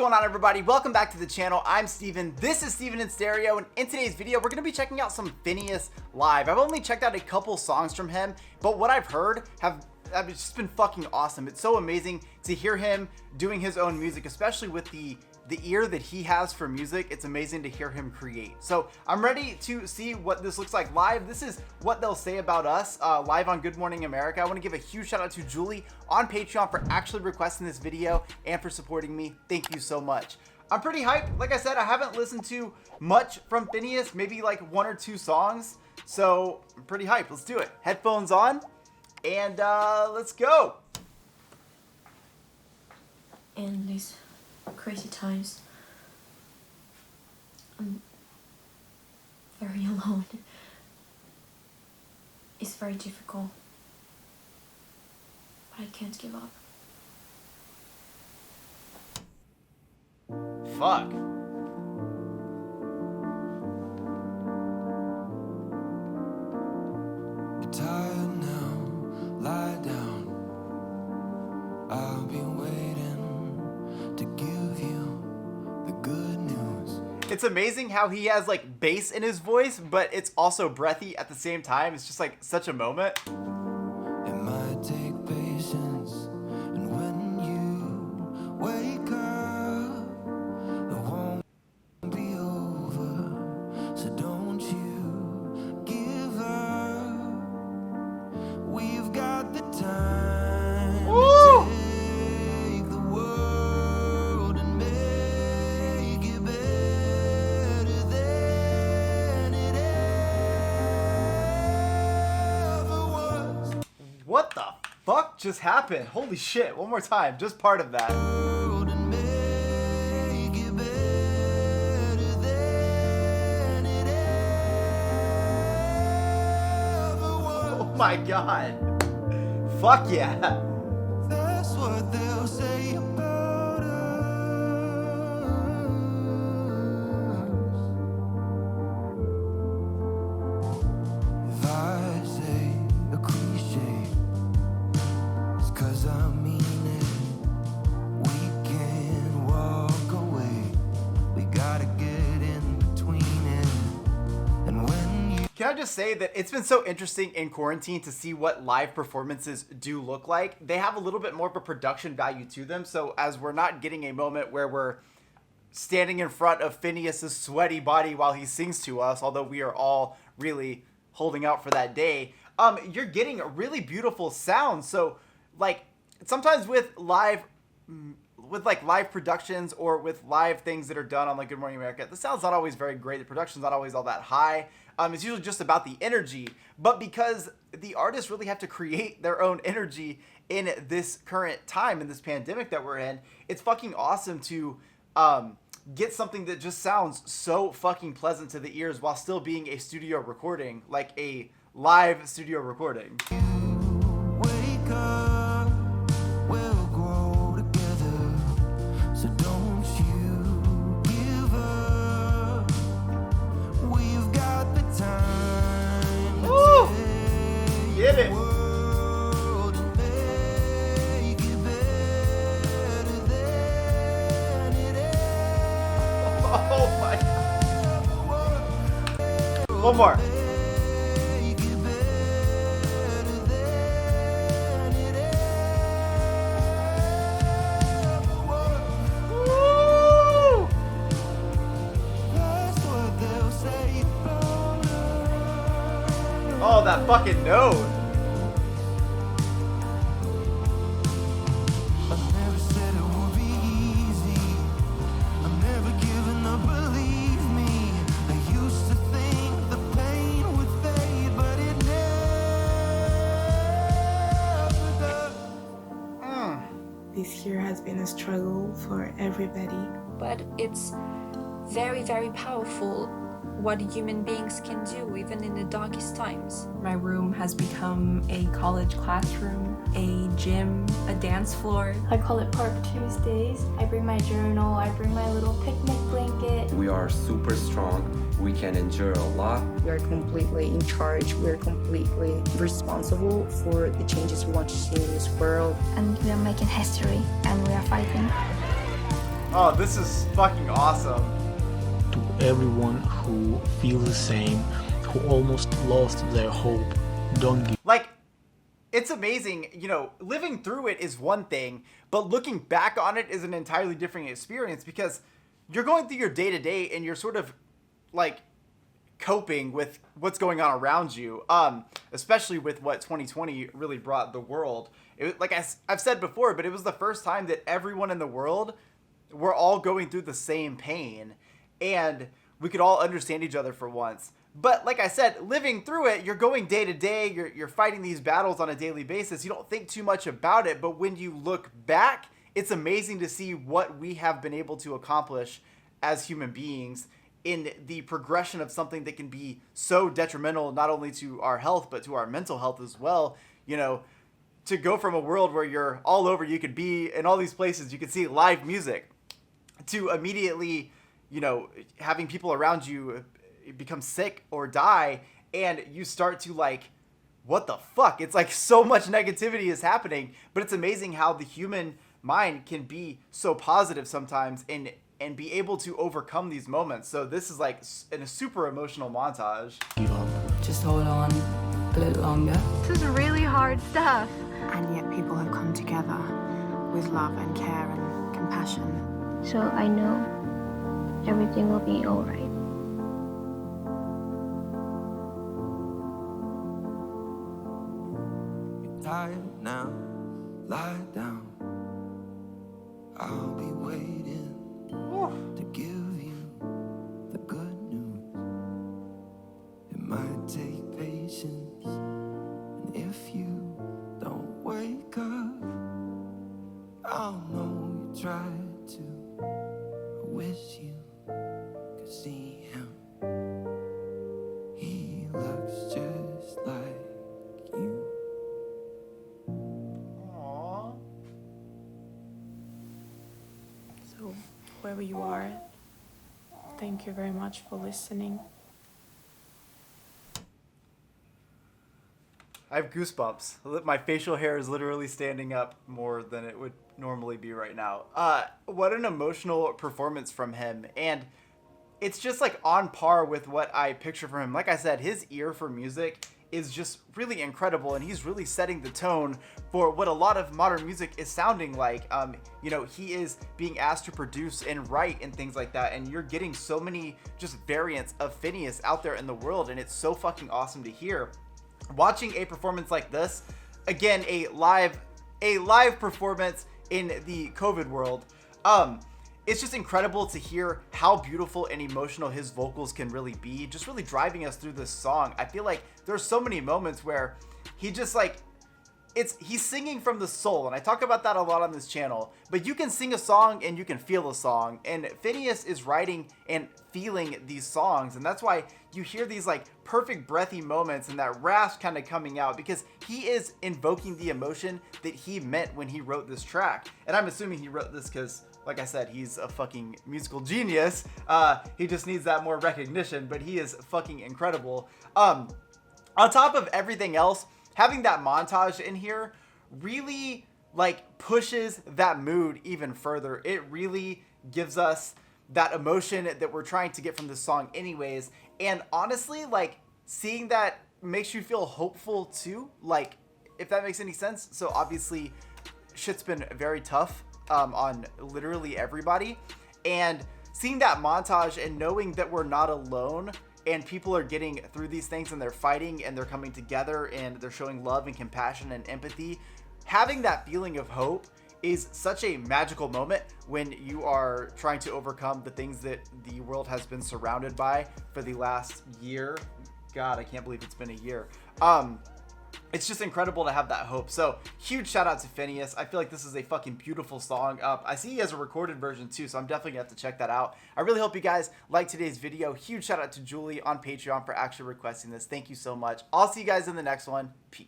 going on, everybody? Welcome back to the channel. I'm Steven. This is Steven in Stereo, and in today's video, we're going to be checking out some FINNEAS live. I've only checked out a couple songs from him, but what I've heard have just been fucking awesome. It's so amazing to hear him doing his own music, especially with the ear that he has for music. It's amazing to hear him create. So I'm ready to see what this looks like live. This is What They'll Say About Us live on Good Morning America. I want to give a huge shout out to Julie on Patreon for actually requesting this video and for supporting me. Thank you so much. I'm pretty hyped. Like I said, I haven't listened to much from FINNEAS, maybe like one or two songs. So I'm pretty hyped. Let's do it. Headphones on and let's go. In these crazy times, I'm very alone. It's very difficult, but I can't give up. Fuck. Tired now, lie down. I'll be waiting to give you the good news. It's amazing how he has like bass in his voice, but it's also breathy at the same time. It's just like such a moment. It might take patience, and when you wake up, it won't be over. So don't you give up. We've got the time. Woo! Take the world and make it better than it ever was. What the fuck just happened? Holy shit. One more time. Just part of that. World and make it better than it ever was. Oh my god. Fuck yeah. That's what they'll say about us. If I say a cliche, it's 'cause I mean it. We can walk away. We gotta get in between it. And when you Can I just say that it's been so interesting in quarantine to see what live performances do look like. They have a little bit more of a production value to them. So as we're not getting a moment where we're standing in front of FINNEAS' sweaty body while he sings to us, although we are all really holding out for that day, you're getting a really beautiful sound. So like sometimes with live productions or with live things that are done on like Good Morning America, the sound's not always very great. The production's not always all that high. It's usually just about the energy, but because the artists really have to create their own energy in this current time, in this pandemic that we're in, it's fucking awesome to get something that just sounds so fucking pleasant to the ears while still being a studio recording, like a live studio recording. wake up, we'll grow together. So don't you give up. We've got the time to Woo! take Get it. the world and make it better than it Oh my. ever was. One more. Make it better than it ever was. Woo! That's what they'll say about us. Oh, that fucking note. I never said it would be easy. I'm never giving up, believe me. I used to think the pain would fade, but it never does. This year has been a struggle for everybody. But it's very, very powerful what human beings can do even in the darkest times. My room has become a college classroom, a gym, a dance floor. I call it Park Tuesdays. I bring my journal, I bring my little picnic blanket. We are super strong. We can endure a lot. We are completely in charge. We are completely responsible for the changes we want to see in this world. And we are making history and we are fighting. Oh, this is fucking awesome. To everyone who feels the same, who almost lost their hope, don't give. Like, it's amazing, you know, living through it is one thing, but looking back on it is an entirely different experience because you're going through your day to day and you're sort of like coping with what's going on around you, especially with what 2020 really brought the world. It, like I've said before, but it was the first time that everyone in the world were all going through the same pain and we could all understand each other for once. But like I said, living through it, you're going day to day, you're fighting these battles on a daily basis. You don't think too much about it, but when you look back, it's amazing to see what we have been able to accomplish as human beings in the progression of something that can be so detrimental not only to our health, but to our mental health as well. You know, to go from a world where you're all over, you could be in all these places, you could see live music, to immediately, you know, having people around you become sick or die, and you start to like, what the fuck? It's like so much negativity is happening, but it's amazing how the human mind can be so positive sometimes and be able to overcome these moments. So this is like in a super emotional montage. Give up. Just hold on a little longer. This is really hard stuff. And yet people have come together with love and care and compassion. So I know everything will be all right. Tired now, lie down. I'll be waiting to give you the good news. It might take patience, and if you don't wake up, I'll know you tried to. I wish you could see him. He looks just like you. So, whoever you are, thank you very much for listening. I have goosebumps. My facial hair is literally standing up more than it would normally be right now. What an emotional performance from him. And it's just like on par with what I picture from him. Like I said, his ear for music is just really incredible, and he's really setting the tone for what a lot of modern music is sounding like. You know, he is being asked to produce and write and things like that, and you're getting so many just variants of FINNEAS out there in the world, and it's so fucking awesome to hear. Watching a performance like this, again, a live performance in the COVID world, it's just incredible to hear how beautiful and emotional his vocals can really be, just really driving us through this song. I feel like there's so many moments where he just like, he's singing from the soul, and I talk about that a lot on this channel, but you can sing a song and you can feel a song, and FINNEAS is writing and feeling these songs, and that's why you hear these like perfect breathy moments and that rasp kind of coming out, because he is invoking the emotion that he meant when he wrote this track. And I'm assuming he wrote this because, like I said, he's a fucking musical genius. He just needs that more recognition, but he is fucking incredible. On top of everything else, having that montage in here really like pushes that mood even further. It really gives us that emotion that we're trying to get from this song anyways. And honestly, like, seeing that makes you feel hopeful too, like, if that makes any sense. So obviously shit's been very tough on literally everybody, and seeing that montage and knowing that we're not alone and people are getting through these things and they're fighting and they're coming together and they're showing love and compassion and empathy, having that feeling of hope is such a magical moment when you are trying to overcome the things that the world has been surrounded by for the last year. God, I can't believe it's been a year. It's just incredible to have that hope. So huge shout out to FINNEAS. I feel like this is a fucking beautiful song. I see he has a recorded version too, so I'm definitely gonna have to check that out. I really hope you guys liked today's video. Huge shout out to Julie on Patreon for actually requesting this. Thank you so much. I'll see you guys in the next one. Peace.